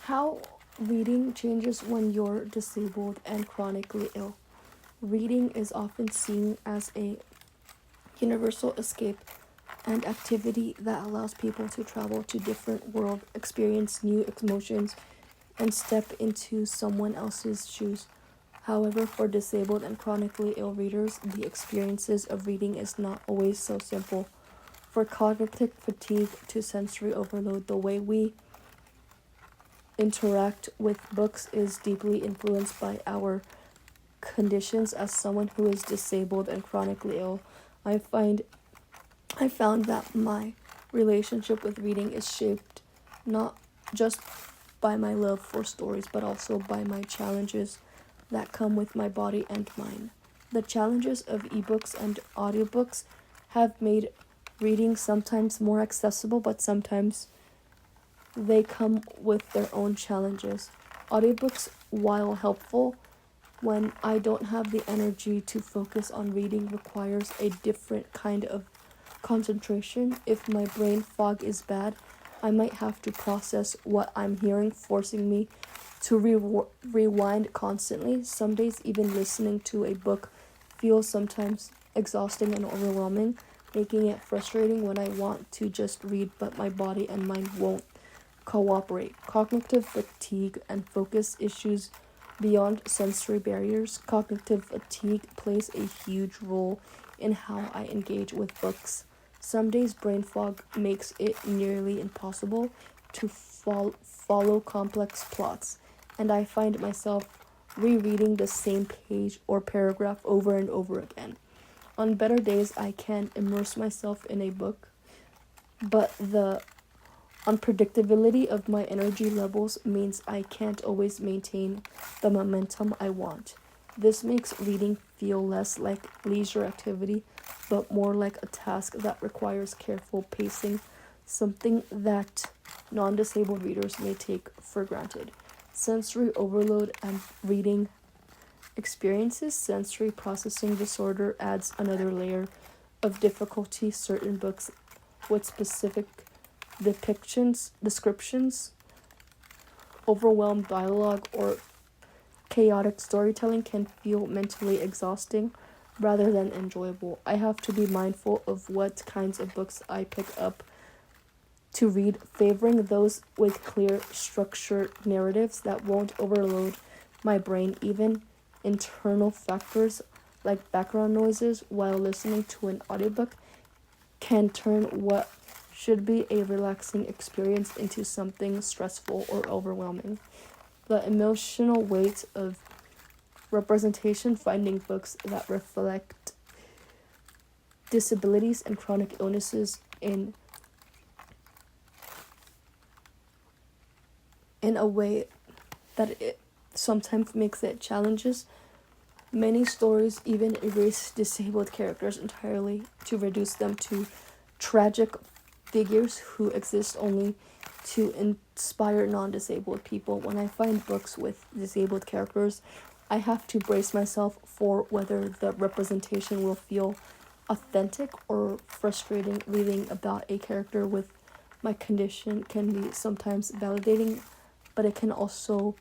How reading changes when you're disabled and chronically ill. Reading is often seen as a universal escape and activity that allows people to travel to different worlds, experience new emotions, and step into someone else's shoes. However, for disabled and chronically ill readers, the experiences of reading is not always so simple. For cognitive fatigue to sensory overload, the way we interact with books is deeply influenced by our conditions. As someone who is disabled and chronically ill, I find I found that my relationship with reading is shaped not just by my love for stories, but also by my challenges that come with my body and mind. The challenges of ebooks and audiobooks have made reading sometimes more accessible, but sometimes they come with their own challenges. Audiobooks, while helpful when I don't have the energy to focus on reading, requires a different kind of concentration. If my brain fog is bad, I might have to process what I'm hearing, forcing me to rewind constantly. Some days, even listening to a book feels sometimes exhausting and overwhelming, making it frustrating when I want to just read, but my body and mind won't cooperate. Cognitive fatigue and focus issues beyond sensory barriers. Cognitive fatigue plays a huge role in how I engage with books. Some days, brain fog makes it nearly impossible to follow complex plots, and I find myself rereading the same page or paragraph over and over again. On better days, I can immerse myself in a book, but the unpredictability of my energy levels means I can't always maintain the momentum I want. This makes reading feel less like leisure activity, but more like a task that requires careful pacing, something that non-disabled readers may take for granted. Sensory overload and reading experiences. Sensory processing disorder adds another layer of difficulty. Certain books with specific descriptions, overwhelmed dialogue, or chaotic storytelling can feel mentally exhausting rather than enjoyable. I have to be mindful of what kinds of books I pick up to read, favoring those with clear, structured narratives that won't overload my brain. Even internal factors like background noises while listening to an audiobook can turn what should be a relaxing experience into something stressful or overwhelming. The emotional weight of representation, finding books that reflect disabilities and chronic illnesses in a way that it sometimes makes it challenges. Many stories even erase disabled characters entirely to reduce them to tragic figures who exist only to inspire non-disabled people. When I find books with disabled characters, I have to brace myself for whether the representation will feel authentic or frustrating. Reading about a character with my condition can be sometimes validating, but it can also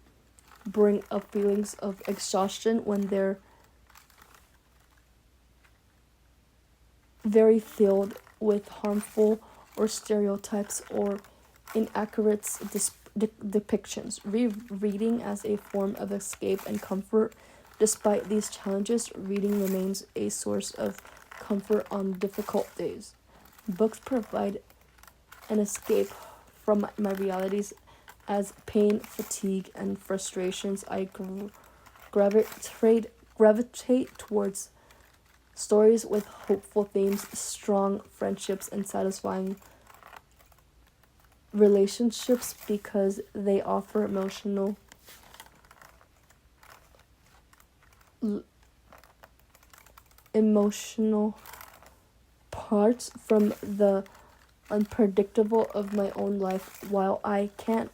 bring up feelings of exhaustion when they're very filled with harmful or stereotypes or inaccurate depictions. Reading as a form of escape and comfort. Despite these challenges, reading remains a source of comfort on difficult days. Books provide an escape from my realities as pain, fatigue, and frustrations. I gravitate towards stories with hopeful themes, strong friendships, and satisfying relationships because they offer emotional parts from the unpredictable of my own life. While I can't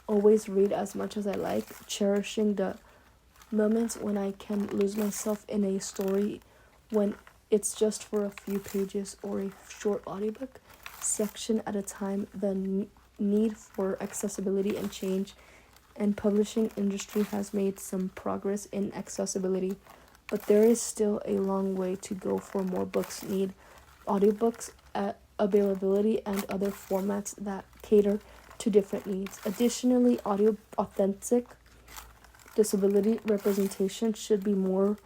always read as much as I like, cherishing the moments when I can lose myself in a story, when it's just for a few pages or a short audiobook section at a time, the need for accessibility and change, and publishing industry has made some progress in accessibility, but there is still a long way to go for more books need audiobooks availability and other formats that cater to different needs. Additionally, audio authentic disability representation should be more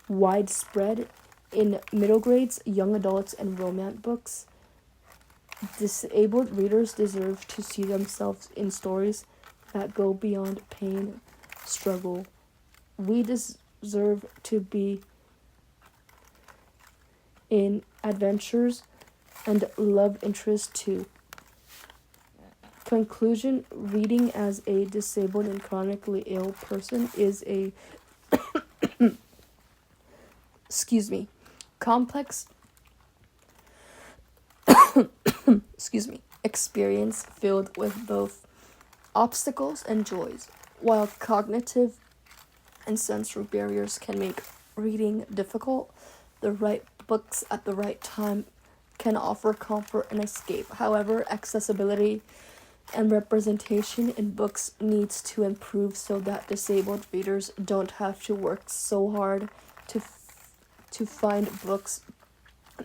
widespread in middle grades, young adults, and romance books. Disabled readers deserve to see themselves in stories that go beyond pain, struggle. We deserve to be in adventures and love interest too. Conclusion: reading as a disabled and chronically ill person is a excuse me complex experience filled with both obstacles and joys. While cognitive and sensory barriers can make reading difficult, the right books at the right time can offer comfort and escape. However, accessibility and representation in books needs to improve so that disabled readers don't have to work so hard to find books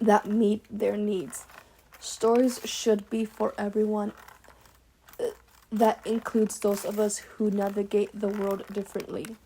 that meet their needs. Stories should be for everyone. That includes those of us who navigate the world differently.